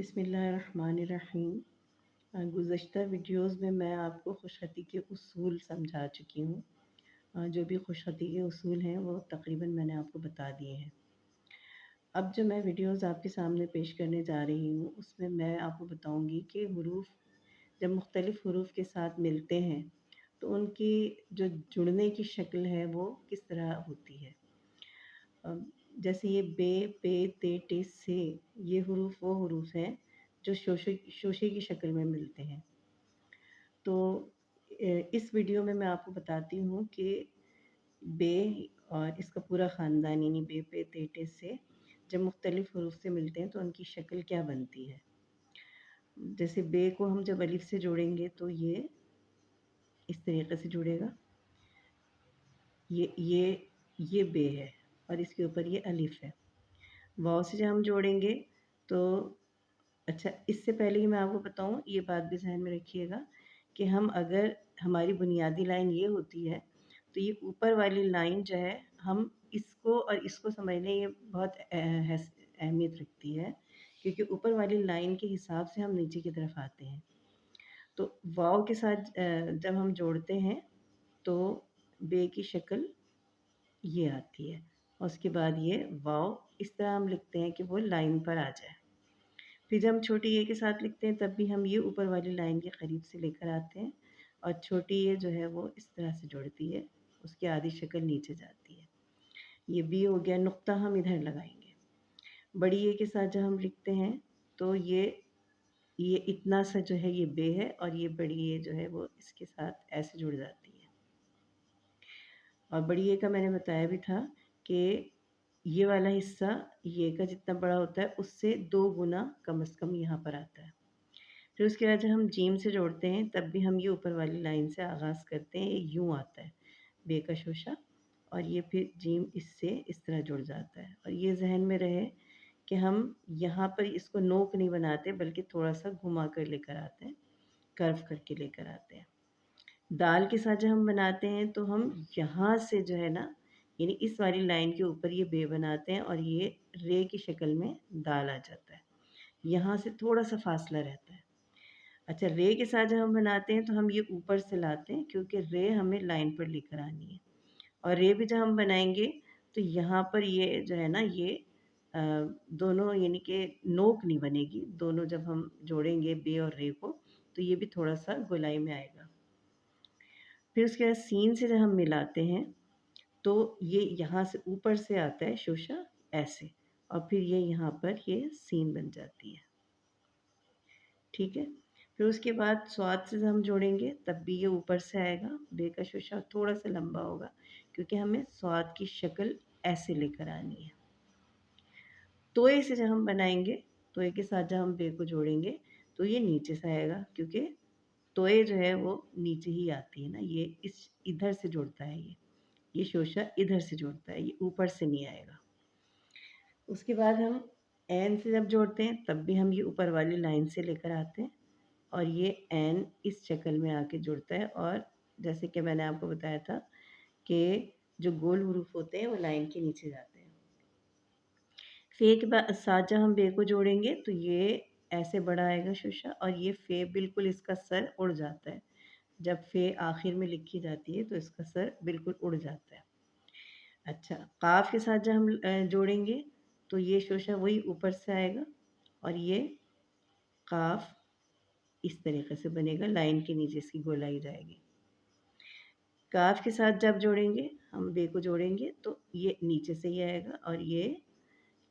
बिस्मिल्लाहिर्रहमानिर्रहीम। गुज़श्ता वीडियोज़ में मैं आपको खुशखती के उसूल समझा चुकी हूँ। जो भी खुशखती के उसूल हैं वो तकरीबन मैंने आपको बता दिए हैं। अब जो मैं वीडियोज़ आपके सामने पेश करने जा रही हूँ उसमें मैं आपको बताऊँगी कि हुरूफ़ जब मुख्तलिफ़ हुरूफ़ के साथ मिलते हैं तो उनकी जो जुड़ने की शक्ल है वो किस तरह होती है। जैसे ये बे, पे, ते, टे, से, ये हुरूफ़ वो हुरूफ़ हैं जो शोशे की शक्ल में मिलते हैं। तो इस वीडियो में मैं आपको बताती हूँ कि बे और इसका पूरा ख़ानदान यानी बे, पे, ते, टे, से जब मुख्तलिफ़ हुरूफ़ से मिलते हैं तो उनकी शक्ल क्या बनती है। जैसे बे को हम जब अलिफ़ से जोड़ेंगे तो ये इस तरीक़े से जुड़ेगा। ये बे है और इसके ऊपर ये अलिफ़ है। वाव से जब हम जोड़ेंगे तो अच्छा, इससे पहले ही मैं आपको बताऊँ ये बात भी ज़हन में रखिएगा कि हम अगर हमारी बुनियादी लाइन ये होती है तो ये ऊपर वाली लाइन जो है हम इसको और इसको समझने ये बहुत अहमियत रखती है, क्योंकि ऊपर वाली लाइन के हिसाब से हम नीचे की तरफ आते हैं। तो वाव के साथ जब हम जोड़ते हैं तो बे की शक्ल ये आती है और उसके बाद ये वाव इस तरह हम लिखते हैं कि वो लाइन पर आ जाए। फिर जब हम छोटी ए के साथ लिखते हैं तब भी हम ये ऊपर वाली लाइन के करीब से लेकर आते हैं और छोटी ए जो है वो इस तरह से जुड़ती है, उसकी आधी शक्ल नीचे जाती है। ये बी हो गया, नुक्ता हम इधर लगाएंगे। बड़ी ए के साथ जब हम लिखते हैं तो ये इतना सा जो है ये बे है और ये बड़ी ए जो है वो इसके साथ ऐसे जुड़ जाती है। और बड़ी ए का मैंने बताया भी था कि ये वाला हिस्सा ये का जितना बड़ा होता है उससे 2 गुना कम से कम यहाँ पर आता है। फिर उसके बाद जब हम जीम से जोड़ते हैं तब भी हम ये ऊपर वाली लाइन से आगाज़ करते हैं, ये यूँ आता है बे का शोशा और ये फिर जीम इससे इस तरह जुड़ जाता है। और ये ज़हन में रहे कि हम यहाँ पर इसको नोक नहीं बनाते बल्कि थोड़ा-सा घुमा कर लेकर आते हैं, कर्व करके लेकर आते हैं। दाल के साथ जब हम बनाते हैं तो हम यहाँ से जो है ना, यानी इस वाली लाइन के ऊपर ये बे बनाते हैं और ये रे की शक्ल में दाल आ जाता है। यहाँ से थोड़ा-सा फ़ासला रहता है। अच्छा, रे के साथ जब हम बनाते हैं तो हम ये ऊपर से लाते हैं क्योंकि रे हमें लाइन पर लेकर आनी है। और रे भी जब हम बनाएँगे तो यहाँ पर ये जो है ना ये अ, दोनों यानी कि नोक नहीं बनेगी, दोनों जब हम जोड़ेंगे बे और रे को तो ये भी थोड़ा-सा गोलाई में आएगा। फिर उसके बाद सीन से जब हम मिलाते हैं तो ये यहाँ से ऊपर से आता है शोशा ऐसे और फिर ये यहाँ पर ये सीन बन जाती है। ठीक है? फिर उसके बाद स्वाद से हम जोड़ेंगे तब भी ये ऊपर से आएगा, बे का शोशा थोड़ा-सा लंबा होगा क्योंकि हमें स्वाद की शक्ल ऐसे लेकर आनी है। तोए से जब हम बनाएँगे, तोए के साथ जब हम बे को जोड़ेंगे तो ये नीचे से आएगा क्योंकि तोए जो है वो नीचे ही आती है ना, ये इस इधर से जुड़ता है ये शोशा इधर से जुड़ता है, ये ऊपर से नहीं आएगा। उसके बाद हम ऐन से जब जोड़ते हैं तब भी हम ये ऊपर वाली लाइन से लेकर आते हैं और ये ऐन इस शक्ल में आके जुड़ता है और जैसे कि मैंने आपको बताया था कि जो गोल हुरूफ होते हैं वो लाइन के नीचे जाते हैं। फ़े के साथ जब हम बे को जोड़ेंगे तो ये ऐसे बड़ा आएगा शोशा और ये फ़े बिल्कुल इसका सर उड़ जाता है। जब फ़े आखिर में लिखी जाती है तो इसका सर बिल्कुल उड़ जाता है। अच्छा, काफ़ के साथ जब हम जोड़ेंगे तो ये शोशा वही ऊपर से आएगा और ये काफ़ इस तरीक़े से बनेगा, लाइन के नीचे इसकी गोलाई जाएगी। काफ़ के साथ जब जोड़ेंगे, हम बे को जोड़ेंगे तो ये नीचे से ही आएगा और ये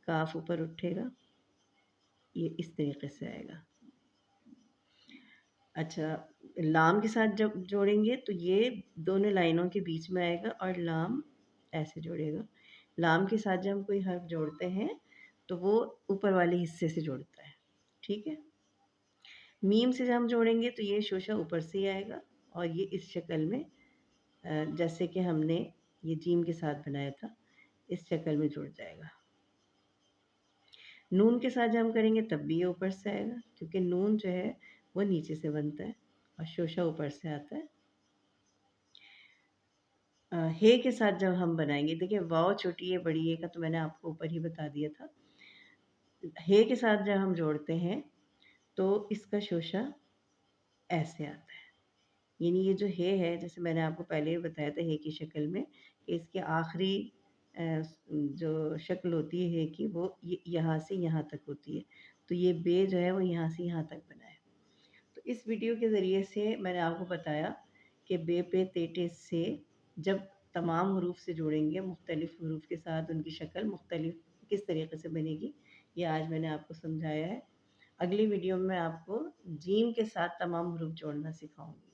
काफ़ ऊपर उठेगा, ये इस तरीक़े से आएगा। अच्छा, लाम के साथ जब जोड़ेंगे तो ये दोनों लाइनों के बीच में आएगा और लाम ऐसे जुड़ेगा। लाम के साथ जब हम कोई हर्फ जोड़ते हैं तो वो ऊपर वाले हिस्से से जुड़ता है, ठीक है? मीम से जब हम जोड़ेंगे तो ये शोशा ऊपर से ही आएगा और ये इस शक्ल में जैसे कि हमने ये जीम के साथ बनाया था, इस शक्ल में जुड़ जाएगा। नून के साथ जब हम करेंगे तब भी ये ऊपर से आएगा क्योंकि नून जो है वो नीचे से बनता है और शोशा ऊपर से आता है। हे के साथ जब हम बनाएँगे, देखिए वाव छोटी ए बड़ी ए का तो मैंने आपको ऊपर ही बता दिया था। हे के साथ जब हम जोड़ते हैं تو اس کا شوشہ ایسے آتا ہے، یعنی یہ جو ہے جیسے میں نے آپ کو پہلے بھی بتایا تھا کی شکل میں کہ اس کے آخری جو شکل ہوتی ہے کی وہ یہاں سے یہاں تک ہوتی ہے، تو یہ بے جو ہے وہ یہاں سے یہاں تک بنا ہے۔ تو اس ویڈیو کے ذریعے سے میں نے آپ کو بتایا کہ بے پے تے ٹے سے جب تمام حروف سے جوڑیں گے، مختلف حروف کے ساتھ ان کی شکل مختلف کس طریقے سے بنے گی، یہ آج میں نے آپ کو سمجھایا ہے۔ اگلی ویڈیو میں آپ کو جیم کے ساتھ تمام حروف جوڑنا سکھاؤں گی۔